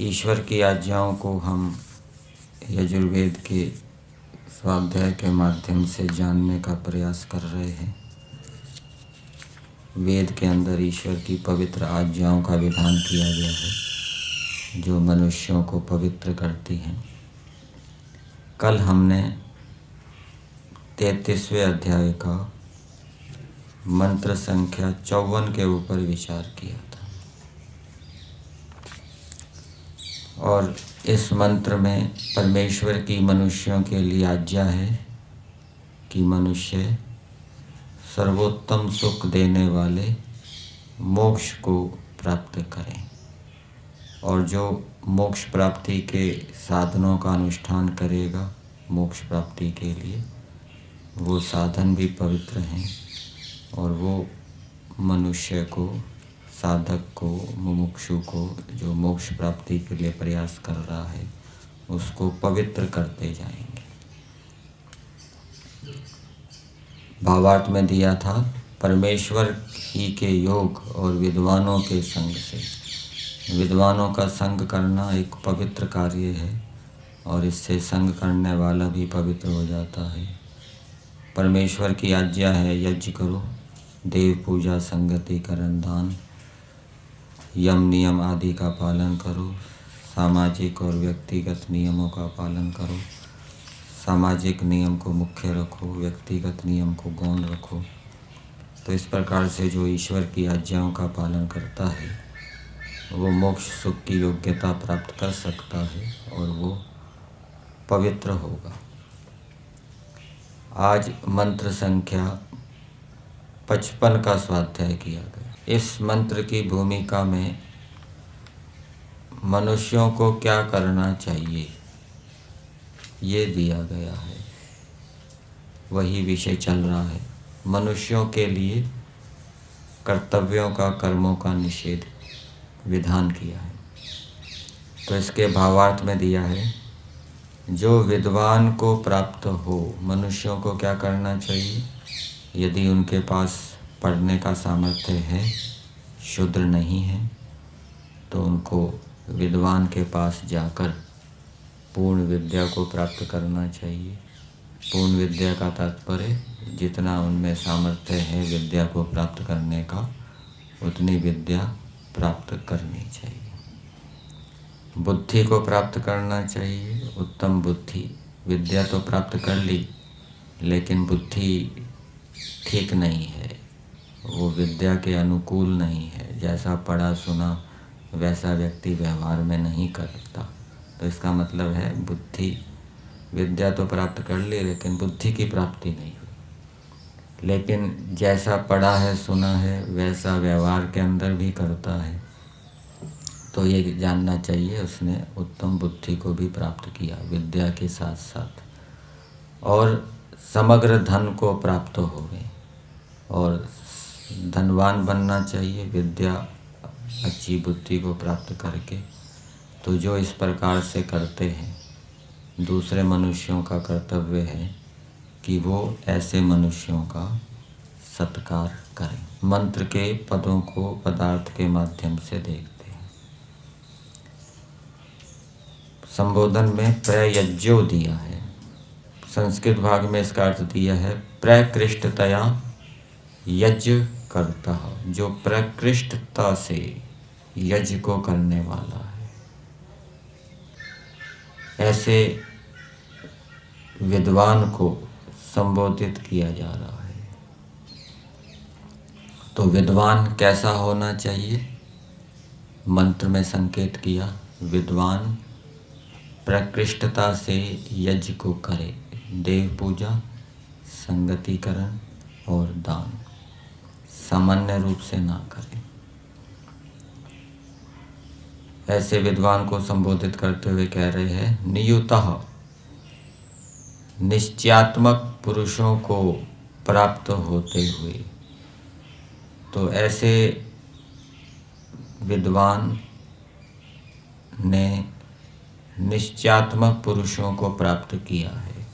ईश्वर की आज्ञाओं को हम यजुर्वेद के स्वाध्याय के माध्यम से जानने का प्रयास कर रहे हैं। वेद के अंदर ईश्वर की पवित्र आज्ञाओं का विधान किया गया है जो मनुष्यों को पवित्र करती हैं। कल हमने 33वें अध्याय का मंत्र संख्या 54 के ऊपर विचार किया था और इस मंत्र में परमेश्वर की मनुष्यों के लिए आज्ञा है कि मनुष्य सर्वोत्तम सुख देने वाले मोक्ष को प्राप्त करें और जो मोक्ष प्राप्ति के साधनों का अनुष्ठान करेगा मोक्ष प्राप्ति के लिए वो साधन भी पवित्र हैं और वो मनुष्य को, साधक को, मुमुक्षु को जो मोक्ष प्राप्ति के लिए प्रयास कर रहा है उसको पवित्र करते जाएंगे। भावार्थ में दिया था परमेश्वर ही के योग और विद्वानों के संग से। विद्वानों का संग करना एक पवित्र कार्य है और इससे संग करने वाला भी पवित्र हो जाता है। परमेश्वर की आज्ञा है यज्ञ करो, देव पूजा, संगति, करण, दान, यम नियम आदि का पालन करो, सामाजिक और व्यक्तिगत नियमों का पालन करो। सामाजिक नियम को मुख्य रखो, व्यक्तिगत नियम को गौण रखो। तो इस प्रकार से जो ईश्वर की आज्ञाओं का पालन करता है वो मोक्ष सुख की योग्यता प्राप्त कर सकता है और वो पवित्र होगा। आज मंत्र संख्या 55 का स्वाध्याय किया गया। इस मंत्र की भूमिका में मनुष्यों को क्या करना चाहिए ये दिया गया है, वही विषय चल रहा है। मनुष्यों के लिए कर्तव्यों का, कर्मों का निषेध विधान किया है। तो इसके भावार्थ में दिया है जो विद्वान को प्राप्त हो, मनुष्यों को क्या करना चाहिए? यदि उनके पास पढ़ने का सामर्थ्य है, शूद्र नहीं है, तो उनको विद्वान के पास जाकर पूर्ण विद्या को प्राप्त करना चाहिए। पूर्ण विद्या का तात्पर्य जितना उनमें सामर्थ्य है विद्या को प्राप्त करने का, उतनी विद्या प्राप्त करनी चाहिए। बुद्धि को प्राप्त करना चाहिए, उत्तम बुद्धि। विद्या तो प्राप्त कर ली लेकिन बुद्धि ठीक नहीं है, वो विद्या के अनुकूल नहीं है। जैसा पढ़ा सुना वैसा व्यक्ति व्यवहार में नहीं करता। तो इसका मतलब है बुद्धि, विद्या तो प्राप्त कर ली लेकिन बुद्धि की प्राप्ति नहीं हुई। लेकिन जैसा पढ़ा है, सुना है, वैसा व्यवहार के अंदर भी करता है, तो ये जानना चाहिए उसने उत्तम बुद्धि को भी प्राप्त किया विद्या के साथ साथ। और समग्र धन को प्राप्त होवे और धनवान बनना चाहिए विद्या, अच्छी बुद्धि को प्राप्त करके। तो जो इस प्रकार से करते हैं, दूसरे मनुष्यों का कर्तव्य है कि वो ऐसे मनुष्यों का सत्कार करें। मंत्र के पदों को पदार्थ के माध्यम से देखते हैं। संबोधन में प्रयज्ञो दिया है, संस्कृत भाग में इसका अर्थ दिया है प्रकृष्टतया यज्ञ करता, जो प्रकृष्टता से यज्ञ को करने वाला है। ऐसे विद्वान को संबोधित किया जा रहा है। तो विद्वान कैसा होना चाहिए? मंत्र में संकेत किया, विद्वान प्रकृष्टता से यज्ञ को करे, देव पूजा, संगतिकरण और दान, सामान्य रूप से ना करे। ऐसे विद्वान को संबोधित करते हुए कह रहे हैं नियुतः, निश्चयात्मक पुरुषों को प्राप्त होते हुए। तो ऐसे विद्वान ने निश्चयात्मक पुरुषों को प्राप्त किया है,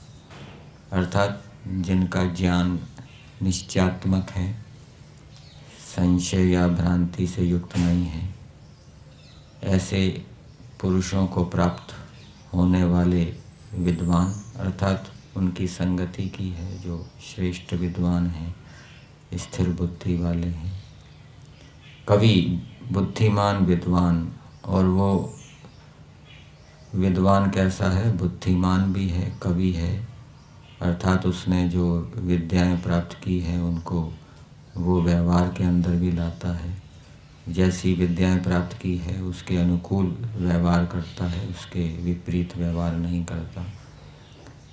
अर्थात जिनका ज्ञान निश्चयात्मक है, संशय या भ्रांति से युक्त नहीं है। ऐसे पुरुषों को प्राप्त होने वाले विद्वान, अर्थात उनकी संगति की है जो श्रेष्ठ विद्वान हैं, स्थिर बुद्धि वाले हैं। कवि बुद्धिमान विद्वान, और वो विद्वान कैसा है? बुद्धिमान भी है, कवि है, अर्थात उसने जो विद्याएं प्राप्त की है उनको वो व्यवहार के अंदर भी लाता है। जैसी विद्याएं प्राप्त की है उसके अनुकूल व्यवहार करता है, उसके विपरीत व्यवहार नहीं करता।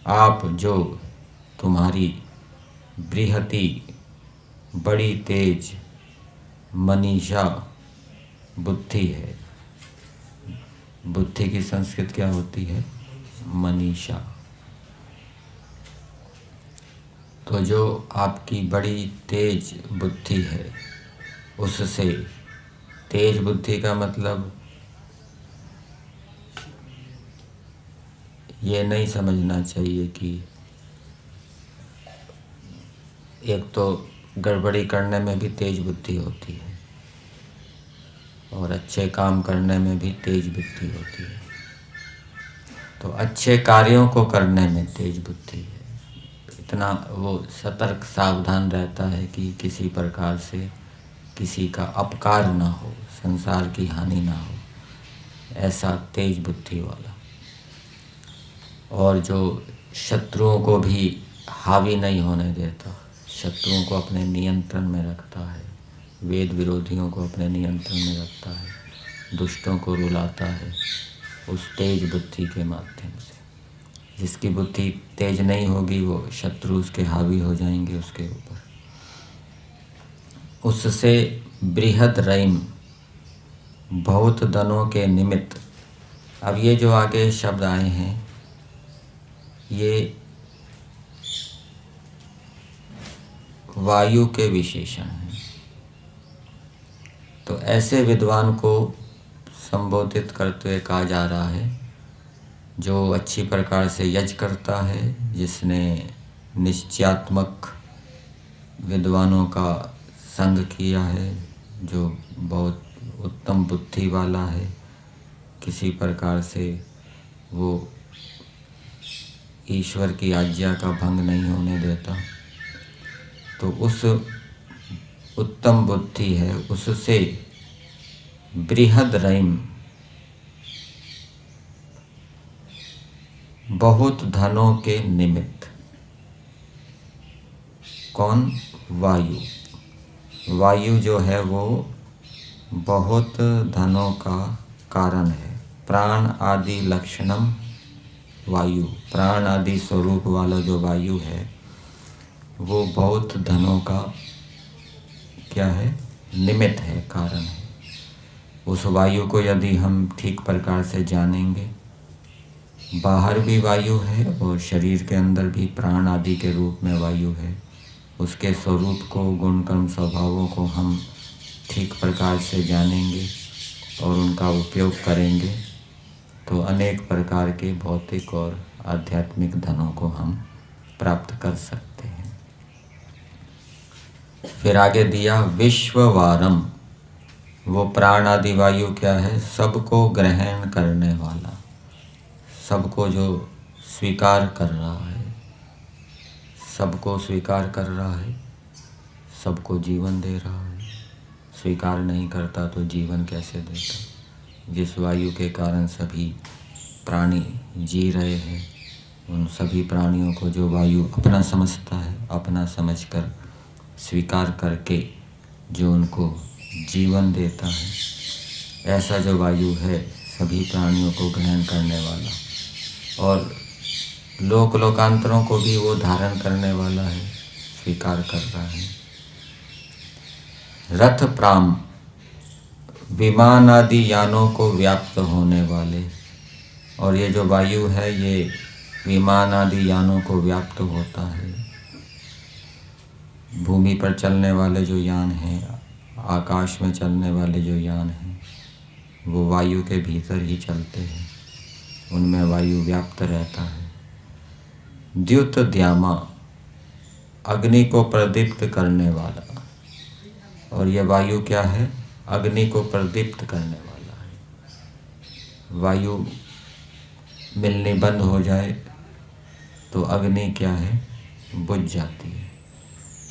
आप जो तुम्हारी बृहति, बड़ी तेज मनीषा बुद्धि है, बुद्धि की संस्कृत क्या होती है? मनीषा। तो जो आपकी बड़ी तेज बुद्धि है, उससे, तेज बुद्धि का मतलब ये नहीं समझना चाहिए कि एक तो गड़बड़ी करने में भी तेज बुद्धि होती है और अच्छे काम करने में भी तेज बुद्धि होती है। तो अच्छे कार्यों को करने में तेज बुद्धि है, इतना वो सतर्क सावधान रहता है कि किसी प्रकार से किसी का अपकार ना हो, संसार की हानि ना हो, ऐसा तेज बुद्धि वाला। और जो शत्रुओं को भी हावी नहीं होने देता, शत्रुओं को अपने नियंत्रण में रखता है, वेद विरोधियों को अपने नियंत्रण में रखता है, दुष्टों को रुलाता है उस तेज बुद्धि के माध्यम से। जिसकी बुद्धि तेज नहीं होगी वो शत्रु उसके हावी हो जाएंगे उसके ऊपर। उससे बृहद रैम, बहुत धनों के निमित्त। अब ये जो आगे शब्द आए हैं ये वायु के विशेषण हैं। तो ऐसे विद्वान को संबोधित करते हुए कहा जा रहा है जो अच्छी प्रकार से यज्ञ करता है, जिसने निश्चयात्मक विद्वानों का संग किया है, जो बहुत उत्तम बुद्धि वाला है, किसी प्रकार से वो ईश्वर की आज्ञा का भंग नहीं होने देता। तो उस उत्तम बुद्धि है, उससे बृहद रैम, बहुत धनों के निमित्त। कौन? वायु। वायु जो है वो बहुत धनों का कारण है। प्राण आदि लक्षणम वायु, प्राण आदि स्वरूप वाला जो वायु है वो बहुत धनों का क्या है? निमित्त है, कारण है। उस वायु को यदि हम ठीक प्रकार से जानेंगे, बाहर भी वायु है और शरीर के अंदर भी प्राण आदि के रूप में वायु है। उसके स्वरूप को, गुण कर्म स्वभावों को हम ठीक प्रकार से जानेंगे और उनका उपयोग करेंगे तो अनेक प्रकार के भौतिक और आध्यात्मिक धनों को हम प्राप्त कर सकते हैं। फिर आगे दिया विश्ववारम। वो प्राण आदि वायु क्या है? सबको ग्रहण करने वाला, सबको जो स्वीकार कर रहा है, सबको स्वीकार कर रहा है, सबको जीवन दे रहा है। स्वीकार नहीं करता तो जीवन कैसे देता? जिस वायु के कारण सभी प्राणी जी रहे हैं, उन सभी प्राणियों को जो वायु अपना समझता है, अपना समझकर स्वीकार करके जो उनको जीवन देता है, ऐसा जो वायु है सभी प्राणियों को ग्रहण करने वाला और लोक लोकांतरों को भी वो धारण करने वाला है, स्वीकार कर रहा है। रथ प्राम, विमान आदि यानों को व्याप्त होने वाले। और ये जो वायु है ये विमान आदि यानों को व्याप्त होता है। भूमि पर चलने वाले जो यान हैं, आकाश में चलने वाले जो यान हैं, वो वायु के भीतर ही चलते हैं, उनमें वायु व्याप्त रहता है। द्युत द्यामा, अग्नि को प्रदीप्त करने वाला। और ये वायु क्या है? अग्नि को प्रदीप्त करने वाला है। वायु मिलनी बंद हो जाए तो अग्नि क्या है, बुझ जाती है,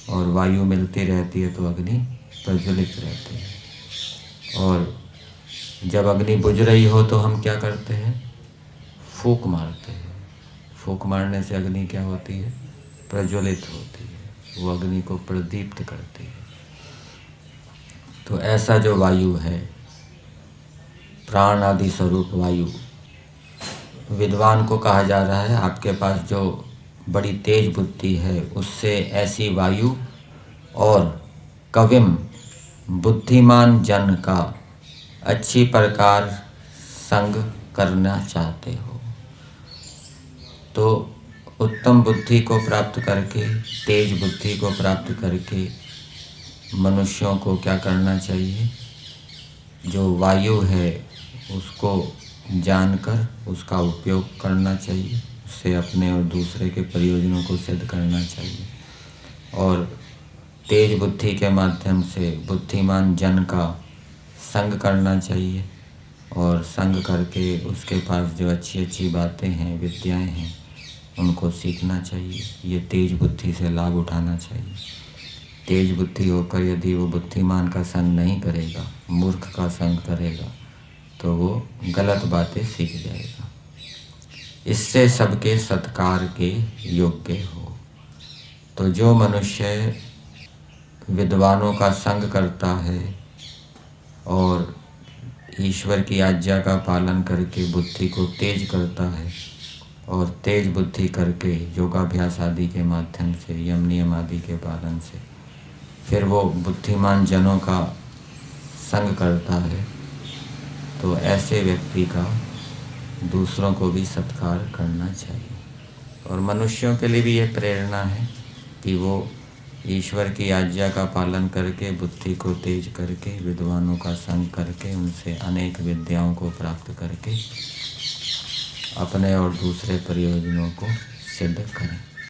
और वायु मिलती रहती है तो अग्नि प्रज्वलित रहती है। और जब अग्नि बुझ रही हो तो हम क्या करते हैं, फूंक मारते हैं। फूंक मारने से अग्नि क्या होती है, प्रज्वलित होती है, वो अग्नि को प्रदीप्त करती है। तो ऐसा जो वायु है, प्राण आदि स्वरूप वायु, विद्वान को कहा जा रहा है आपके पास जो बड़ी तेज बुद्धि है उससे ऐसी वायु और कविम बुद्धिमान जन का अच्छी प्रकार संग करना चाहते हो। तो उत्तम बुद्धि को प्राप्त करके, तेज बुद्धि को प्राप्त करके मनुष्यों को क्या करना चाहिए, जो वायु है उसको जानकर उसका उपयोग करना चाहिए, उससे अपने और दूसरे के प्रयोजनों को सिद्ध करना चाहिए, और तेज बुद्धि के माध्यम से बुद्धिमान जन का संग करना चाहिए, और संग करके उसके पास जो अच्छी अच्छी बातें हैं, विद्याएं हैं, उनको सीखना चाहिए। ये तेज बुद्धि से लाभ उठाना चाहिए। तेज बुद्धि होकर यदि वो बुद्धिमान का संग नहीं करेगा, मूर्ख का संग करेगा, तो वो गलत बातें सीख जाएगा। इससे सबके सत्कार के योग्य हो। तो जो मनुष्य विद्वानों का संग करता है और ईश्वर की आज्ञा का पालन करके बुद्धि को तेज करता है, और तेज बुद्धि करके योगाभ्यास आदि के माध्यम से, यम नियम आदि के पालन से फिर वो बुद्धिमान जनों का संग करता है, तो ऐसे व्यक्ति का दूसरों को भी सत्कार करना चाहिए। और मनुष्यों के लिए भी ये प्रेरणा है कि वो ईश्वर की आज्ञा का पालन करके, बुद्धि को तेज करके, विद्वानों का संग करके, उनसे अनेक विद्याओं को प्राप्त करके अपने और दूसरे प्रयोजनों को सिद्ध करें।